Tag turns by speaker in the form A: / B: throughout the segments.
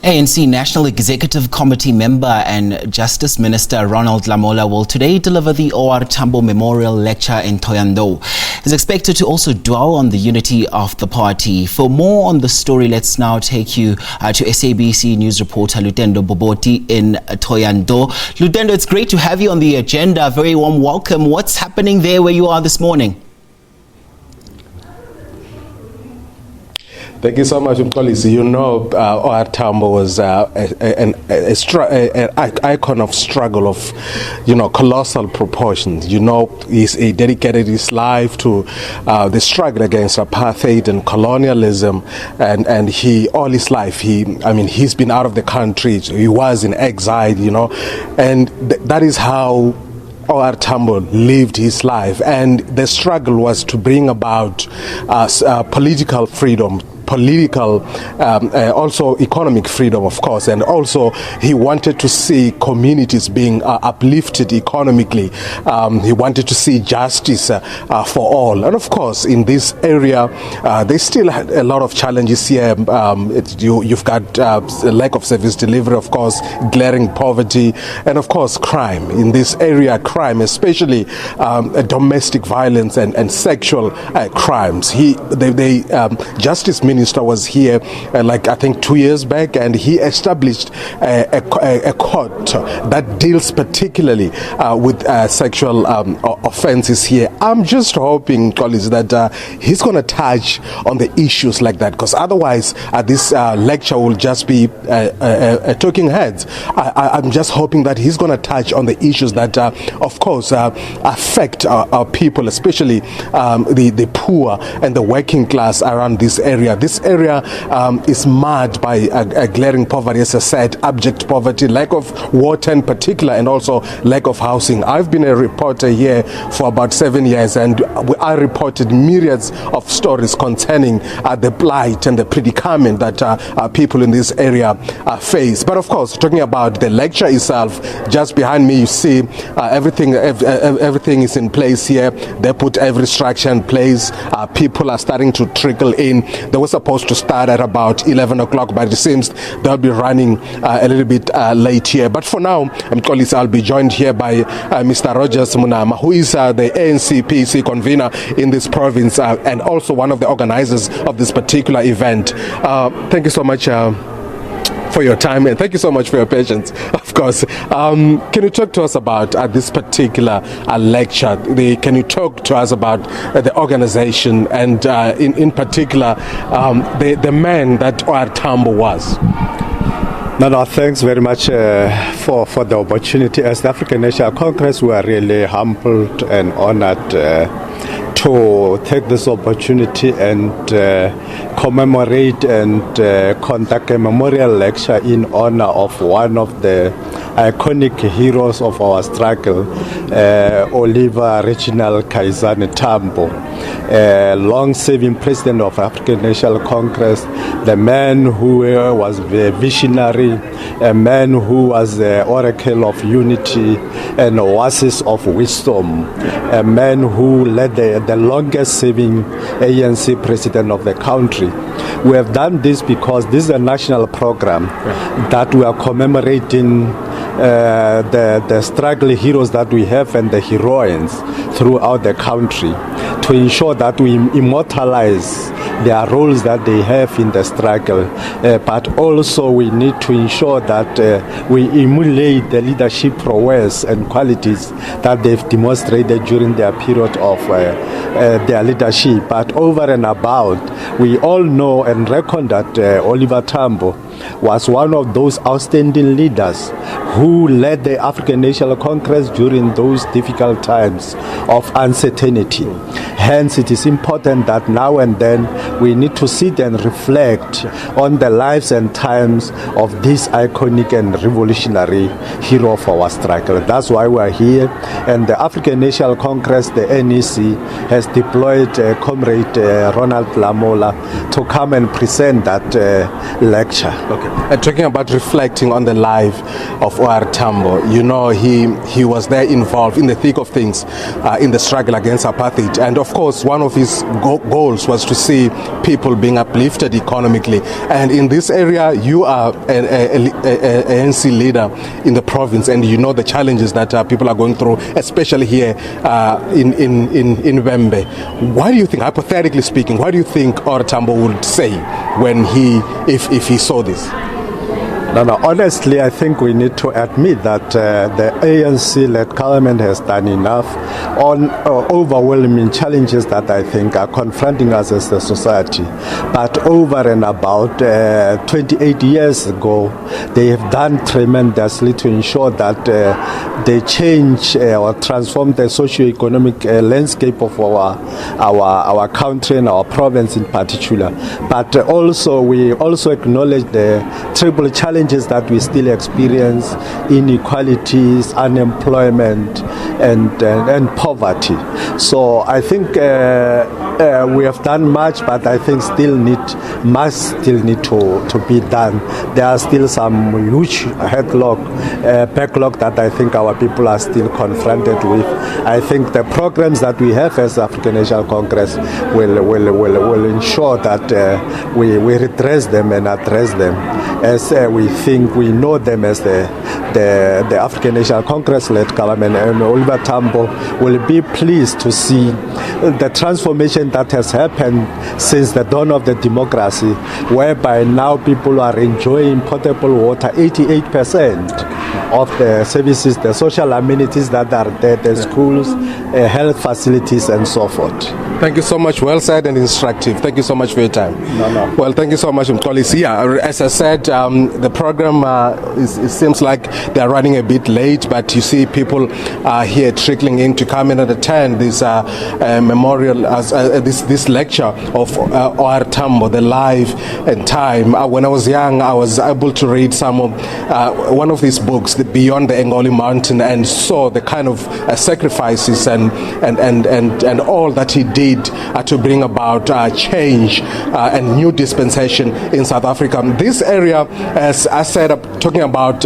A: ANC National Executive Committee member and Justice Minister Ronald Lamola will today deliver the OR Tambo Memorial Lecture in Thohoyandou. He's expected to also dwell on the unity of the party. For more on the story, let's now take you to SABC News reporter Lutendo Boboti in Thohoyandou. Lutendo, it's great to have you on the agenda. Very warm welcome. What's happening there where you are this morning?
B: Thank you so much, Mkolisi. You know, OR Tambo was an icon of struggle of, colossal proportions. He dedicated his life to the struggle against apartheid and colonialism, and he all his life he's been out of the country. He was in exile, and that is how OR Tambo lived his life, and the struggle was to bring about political freedom, also economic freedom, of course, and also he wanted to see communities being uplifted economically. He wanted to see justice for all, and of course in this area they still had a lot of challenges here. You've got lack of service delivery, of course, glaring poverty, and of course crime in this area, crime, especially domestic violence and sexual crimes. The Justice Minister was here I think 2 years back, and he established a court that deals particularly with sexual offenses here. I'm just hoping, colleagues, that he's going to touch on the issues like that, because otherwise this lecture will just be talking heads. I'm just hoping that he's going to touch on the issues that of course affect our people, especially the poor and the working class around this area. This area is marred by a glaring poverty, as I said, abject poverty, lack of water in particular, and also lack of housing. I've been a reporter here for about 7 years, and I reported myriads of stories concerning the plight and the predicament that people in this area face. But of course, talking about the lecture itself, just behind me you see everything is in place here. They put every structure in place. People are starting to trickle in. They were supposed to start at about 11 o'clock, but it seems they'll be running a little bit late here. But for now, I'll be joined here by Mr. Rogers Munama, who is the ANC PC convener in this province and also one of the organizers of this particular event. Thank you so much for your time, and thank you so much for your patience, of course. Can you talk to us about this particular lecture? Can you talk to us about the organization and in particular the man that OR Tambo was?
C: No, thanks very much for the opportunity. As the African National Congress, we are really humbled and honored to take this opportunity and commemorate and conduct a memorial lecture in honor of one of the iconic heroes of our struggle, Oliver Reginald Kaizani Tambo, long-serving president of African National Congress, the man who was a visionary, a man who was the oracle of unity and oasis of wisdom, a man who led the longest-serving ANC president of the country. We have done this because this is a national program that we are commemorating the struggle heroes that we have and the heroines throughout the country, to ensure that we immortalize their roles that they have in the struggle, but also we need to ensure that we emulate the leadership prowess and qualities that they've demonstrated during their period of their leadership. But over and above, we all know and reckon that Oliver Tambo was one of those outstanding leaders who led the African National Congress during those difficult times of uncertainty. Hence, it is important that now and then we need to sit and reflect on the lives and times of this iconic and revolutionary hero of our struggle. That's why we are here, and the African National Congress, the NEC, has deployed Comrade Ronald Lamola to come and present that lecture.
B: Okay. Talking about reflecting on the life of O.R. Tambo, you know, he was there involved in the thick of things in the struggle against apartheid. And of course, one of his goals was to see people being uplifted economically. And in this area, you are an ANC leader in the province, and you know the challenges that people are going through, especially here in Vembe. Why do you think, hypothetically speaking, what do you think O.R. Tambo would say when if he saw this?
C: No, honestly, I think we need to admit that the ANC-led government has done enough on overwhelming challenges that I think are confronting us as a society. But over and about 28 years ago, they have done tremendously to ensure that they change or transform the socio-economic landscape of our country and our province in particular. But also, we also acknowledge the triple challenges that we still experience: inequalities, unemployment, and poverty. So I think we have done much, but I think much still need to be done. There are still some huge backlog that I think our people are still confronted with. I think the programs that we have as African National Congress will ensure that we redress them and address them as we know them as the African National Congress-led government, and Oliver Tambo will be pleased to see the transformation that has happened since the dawn of the democracy, whereby now people are enjoying potable water. 88% of the services, the social amenities that are there, the schools, health facilities, and so forth.
B: Thank you so much. Well said and instructive. Thank you so much for your time.
C: No.
B: Well, thank you so much, Mkolisi. Yeah, as I said, the program it seems like they're running a bit late, but you see people here trickling in to come in and attend this memorial, this lecture of O.R. Tambo, the life and time. When I was young, I was able to read some of one of these books, Beyond the Ngoli Mountain, and saw the kind of sacrifices and all that he did to bring about change and new dispensation in South Africa. This area, as I said, talking about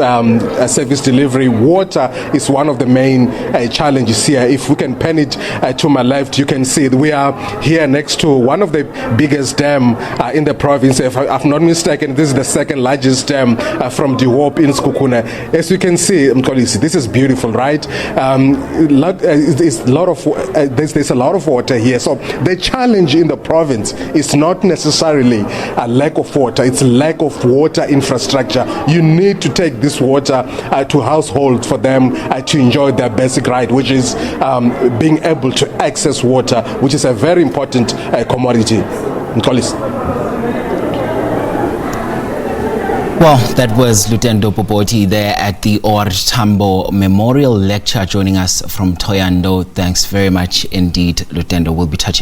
B: service delivery, water is one of the main challenges here. If we can pen it to my left, you can see we are here next to one of the biggest dam in the province. If I'm not mistaken, this is the second largest dam from De Hoop in Sekhukhune. As you can see, Mkolisi, this is beautiful, right? There's a lot of water here. So the challenge in the province is not necessarily a lack of water, it's lack of water infrastructure. You need to take this water to households for them to enjoy their basic right, which is being able to access water, which is a very important commodity.
A: Well, that was Lutendo Popoti there at the O.R. Tambo Memorial Lecture, joining us from Thohoyandou. Thanks very much indeed, Lutendo. We'll be touching